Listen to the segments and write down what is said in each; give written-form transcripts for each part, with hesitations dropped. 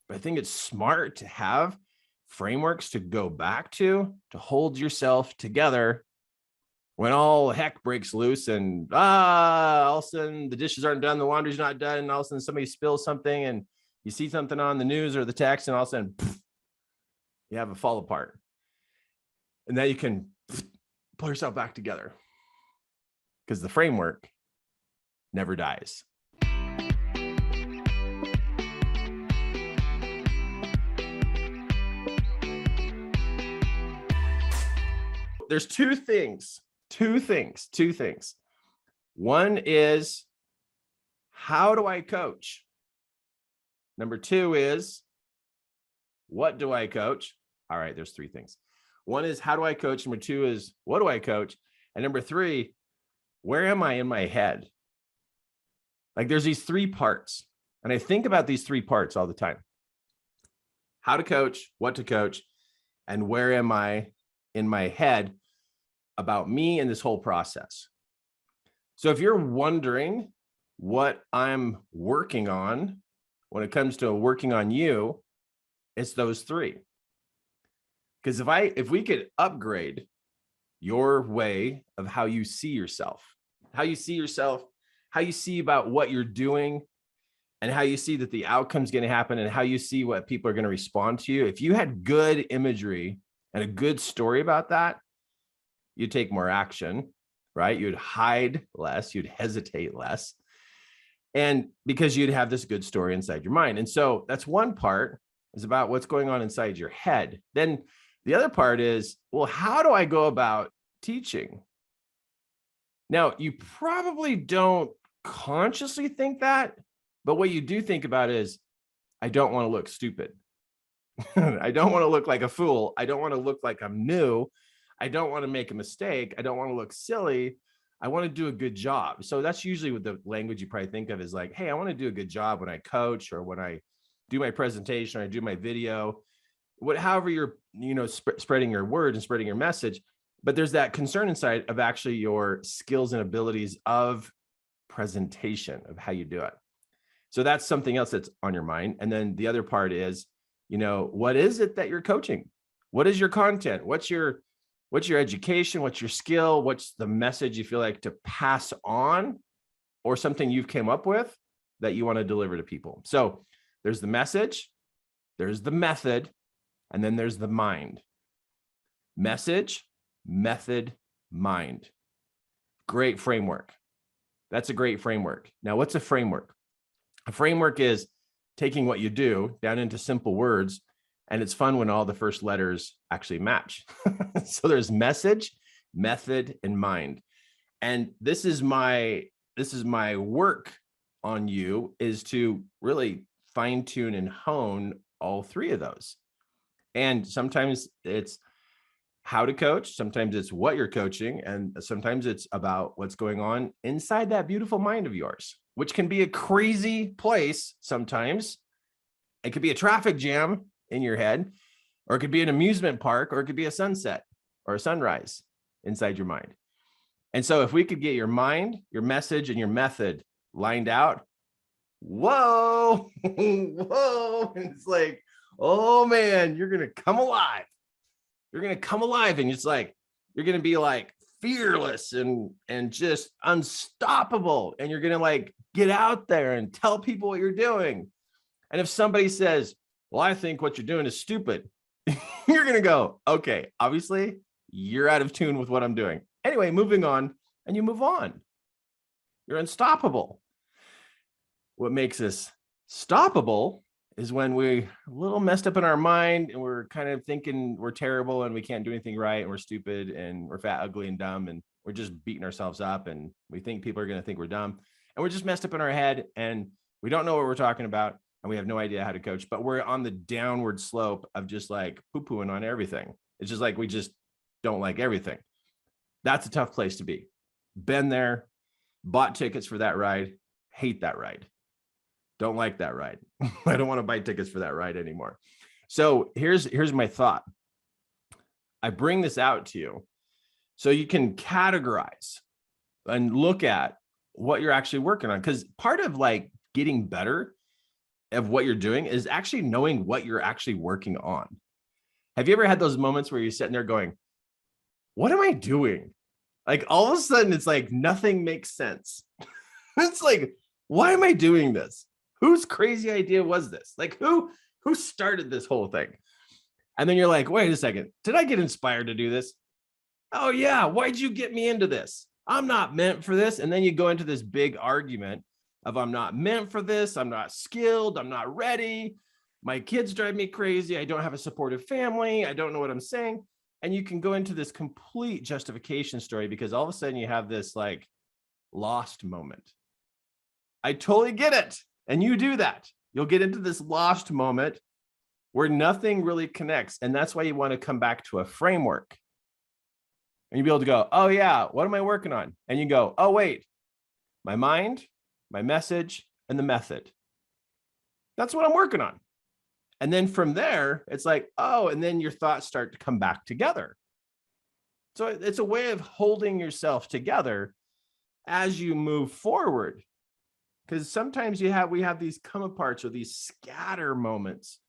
But I think it's smart to have frameworks to go back to hold yourself together when all heck breaks loose and all of a sudden the dishes aren't done, the laundry's not done, and all of a sudden somebody spills something and you see something on the news or the text, and all of a sudden poof, you have a fall apart. And then you can pull yourself back together because the framework never dies. There's two things. One is, how do I coach? Number two is, what do I coach? All right, there's three things. One is, how do I coach? Number two is, what do I coach? And number three, where am I in my head? Like, there's these three parts. And I think about these three parts all the time. How to coach, what to coach, and where am I in my head about me and this whole process. So if you're wondering what I'm working on when it comes to working on you, it's those three. Because if we could upgrade your way of how you see yourself, how you see about what you're doing, and how you see that the outcome's going to happen, and how you see what people are going to respond to you. If you had good imagery and a good story about that, you'd take more action, right? You'd hide less, you'd hesitate less. And because you'd have this good story inside your mind. And so that's one part, is about what's going on inside your head. Then the other part is, well, how do I go about teaching? Now, you probably don't consciously think that, but what you do think about is, I don't want to look stupid. I don't want to look like a fool. I don't want to look like I'm new. I don't want to make a mistake. I don't want to look silly. I want to do a good job. So that's usually what the language you probably think of is like, hey, I want to do a good job when I coach, or when I do my presentation, or I do my video, however you're, spreading your word and spreading your message. But there's that concern inside of actually your skills and abilities of presentation, of how you do it. So that's something else that's on your mind. And then the other part is, what is it that you're coaching? What is your content? What's your education? What's your skill? What's the message you feel like to pass on, or something you've came up with that you want to deliver to people? So there's the message, there's the method, and then there's the mind. Message, method, mind. Great framework. That's a great framework. Now, what's a framework? A framework is taking what you do down into simple words. And it's fun when all the first letters actually match. So there's message, method, and mind. And this is my work on you, is to really fine tune and hone all three of those. And sometimes it's how to coach. Sometimes it's what you're coaching. And sometimes it's about what's going on inside that beautiful mind of yours, which can be a crazy place sometimes. It could be a traffic jam in your head, or it could be an amusement park, or it could be a sunset or a sunrise inside your mind. And so if we could get your mind, your message, and your method lined out, whoa, whoa. And it's like, oh man, you're going to come alive. You're going to come alive. And it's like, you're going to be like fearless and just unstoppable. And you're going to like get out there and tell people what you're doing. And if somebody says, well, I think what you're doing is stupid, you're going to go, okay, obviously you're out of tune with what I'm doing. Anyway, moving on, and you move on. You're unstoppable. What makes us stoppable is when we're a little messed up in our mind, and we're kind of thinking we're terrible and we can't do anything right, and we're stupid and we're fat, ugly, and dumb, and we're just beating ourselves up, and we think people are going to think we're dumb, and we're just messed up in our head, and we don't know what we're talking about, and we have no idea how to coach, but we're on the downward slope of just like poo-pooing on everything. It's just like, we just don't like everything. That's a tough place to be. Been there, bought tickets for that ride, hate that ride. Don't like that ride. I don't want to buy tickets for that ride anymore. So here's my thought. I bring this out to you so you can categorize and look at what you're actually working on. Because part of like getting better of what you're doing is actually knowing what you're actually working on. Have you ever had those moments where you're sitting there going, what am I doing? Like all of a sudden it's like nothing makes sense. It's like, why am I doing this? Whose crazy idea was this? Like who started this whole thing? And then you're like, wait a second, did I get inspired to do this? Oh yeah, why'd you get me into this? I'm not meant for this. And then you go into this big argument of I'm not meant for this. I'm not skilled. I'm not ready. My kids drive me crazy. I don't have a supportive family. I don't know what I'm saying. And you can go into this complete justification story because all of a sudden you have this like lost moment. I totally get it. And you do that. You'll get into this lost moment where nothing really connects. And that's why you want to come back to a framework. And you'll be able to go, oh yeah, what am I working on? And you go, oh wait, my mind, my message, and the method. That's what I'm working on. And then from there, it's like, oh, and then your thoughts start to come back together. So it's a way of holding yourself together as you move forward. Because sometimes we have these come aparts or these scatter moments.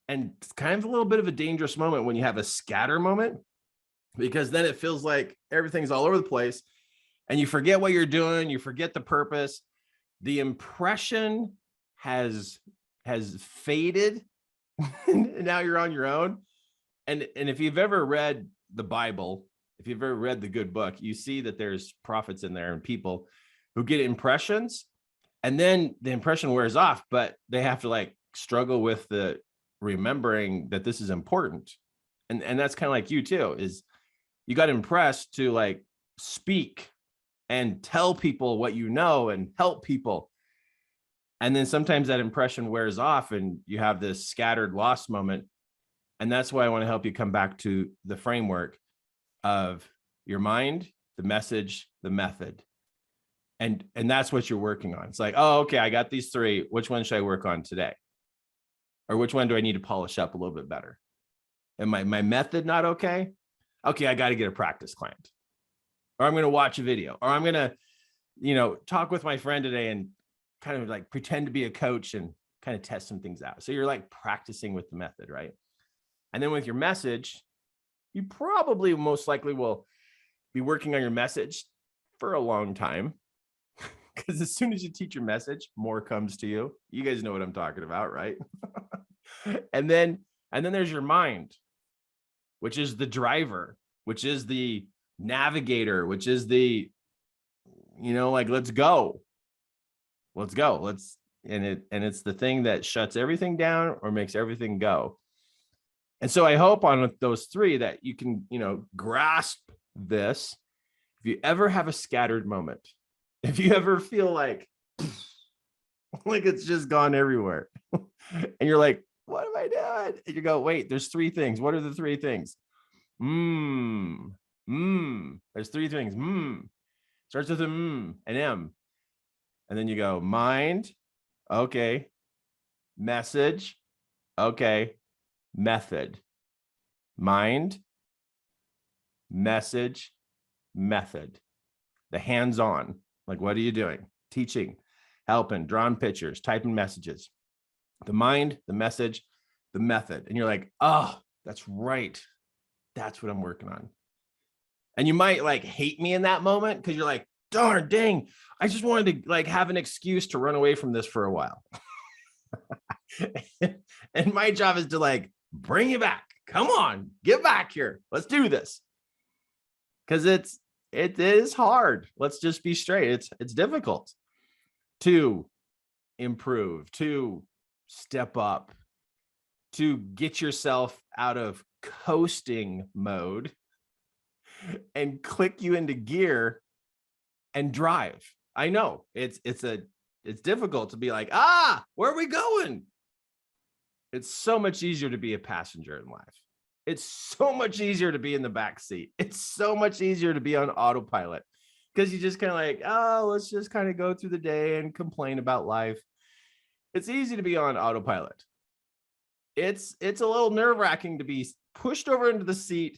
And it's kind of a little bit of a dangerous moment when you have a scatter moment, because then it feels like everything's all over the place and you forget what you're doing. You forget the purpose. The impression has faded. And now you're on your own. And if you've ever read the Bible, if you've ever read the good book, you see that there's prophets in there and people who get impressions and then the impression wears off, but they have to like struggle with the remembering that this is important. And that's kind of like you too, is you got impressed to like speak and tell people what you know and help people. And then sometimes that impression wears off and you have this scattered lost moment. And that's why I want to help you come back to the framework of your mind, the message, the method. And that's what you're working on. It's like, oh, okay, I got these three. Which one should I work on today? Or which one do I need to polish up a little bit better? And my method not okay? Okay, I got to get a practice client. Or I'm going to watch a video. Or I'm going to, talk with my friend today and kind of like pretend to be a coach and kind of test some things out. So you're like practicing with the method, right? And then with your message, you probably most likely will be working on your message for a long time. Because as soon as you teach your message, more comes to you. You guys know what I'm talking about, right? And then there's your mind, which is the driver, which is the navigator, which is the, like, let's go. And it's the thing that shuts everything down or makes everything go. And so I hope on those three that you can, grasp this. If you ever have a scattered moment, if you ever feel like it's just gone everywhere and you're like, what am I doing? And you go, wait, there's three things. What are the three things? There's three things. Starts with an M. And then you go mind. Okay. Message. Okay. Method. Mind. Message. Method. The hands-on. Like, what are you doing? Teaching, helping, drawing pictures, typing messages. The mind, the message, the method. And you're like, oh, that's right. That's what I'm working on. And you might like hate me in that moment because you're like, darn, dang, I just wanted to like have an excuse to run away from this for a while. And my job is to like bring you back. Come on, get back here. Let's do this. Because it is hard. Let's just be straight. It's difficult to improve, to step up, to get yourself out of coasting mode and click you into gear and drive. I know it's difficult to be like, where are we going? It's so much easier to be a passenger in life. It's so much easier to be in the back seat. It's so much easier to be on autopilot because you just kind of like, let's just kind of go through the day and complain about life. It's easy to be on autopilot. It's a little nerve-wracking to be pushed over into the seat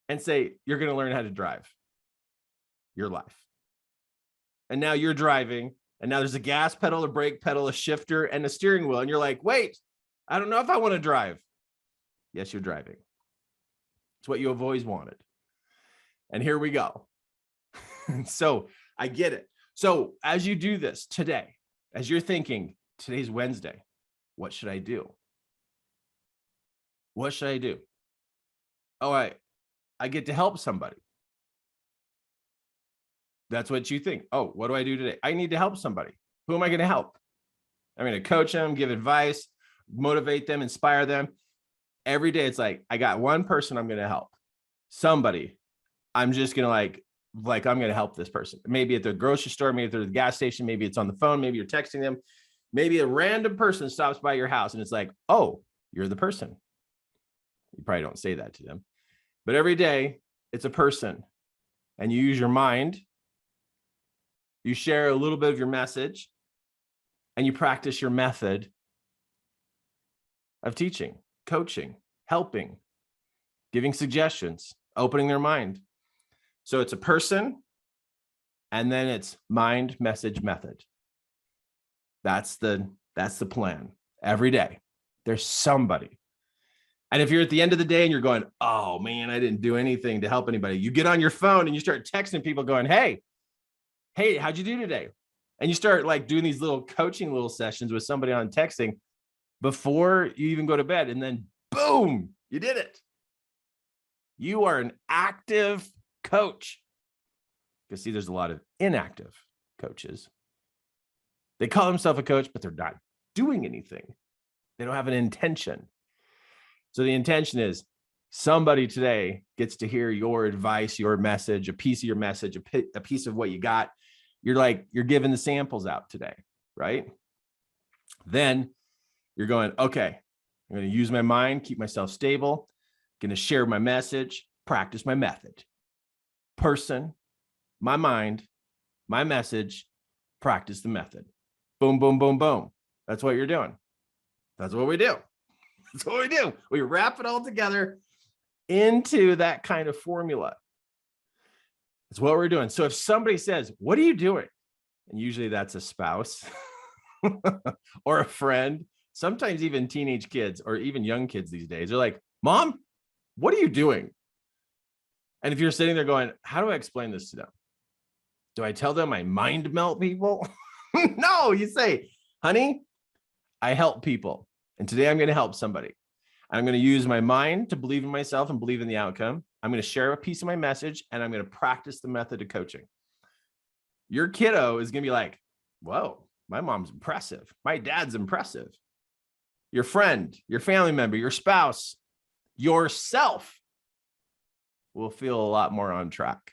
and say, you're going to learn how to drive your life. And now you're driving And now there's a gas pedal, a brake pedal, a shifter, and a steering wheel. And you're like, wait, I don't know if I want to drive. Yes, you're driving. It's what you have always wanted. And here we go. So I get it. So as you do this today, as you're thinking, today's Wednesday, what should I do? What should I do? Oh, I get to help somebody. That's what you think. Oh, what do I do today? I need to help somebody. Who am I going to help? I'm going to coach them, give advice, motivate them, inspire them. Every day it's like, I got one person I'm going to help. Somebody. I'm just going to like I'm going to help this person. Maybe at the grocery store, maybe they're at the gas station, maybe it's on the phone, maybe you're texting them. Maybe a random person stops by your house and it's like, oh, you're the person. You probably don't say that to them. But every day it's a person and you use your mind. You share a little bit of your message and you practice your method of teaching, coaching, helping, giving suggestions, opening their mind. So it's a person and then it's mind, message, method. That's the plan. Every day there's somebody. And if you're at the end of the day and you're going, oh man, I didn't do anything to help anybody. You get on your phone and you start texting people going, hey, how'd you do today? And you start like doing these little coaching little sessions with somebody on texting before you even go to bed. And then boom, you did it. You are an active coach. Because see, there's a lot of inactive coaches. They call themselves a coach, but they're not doing anything. They don't have an intention. So the intention is somebody today gets to hear your advice, your message, a piece of your message, a piece of what you got. You're giving the samples out today, right? Then you're going, okay, I'm going to use my mind, keep myself stable, going to share my message, practice my method. Person, my mind, my message, practice the method. Boom, boom, boom, boom. That's what you're doing. That's what we do. That's what we do. We wrap it all together into that kind of formula. That's what we're doing. So if somebody says, what are you doing? And usually that's a spouse or a friend, sometimes even teenage kids or even young kids these days. They're like, Mom, what are you doing? And if you're sitting there going, how do I explain this to them? Do I tell them I mind melt people? No, you say, honey, I help people. And today I'm going to help somebody. I'm going to use my mind to believe in myself and believe in the outcome. I'm going to share a piece of my message and I'm going to practice the method of coaching. Your kiddo is going to be like, whoa, my mom's impressive. My dad's impressive. Your friend, your family member, your spouse, yourself will feel a lot more on track.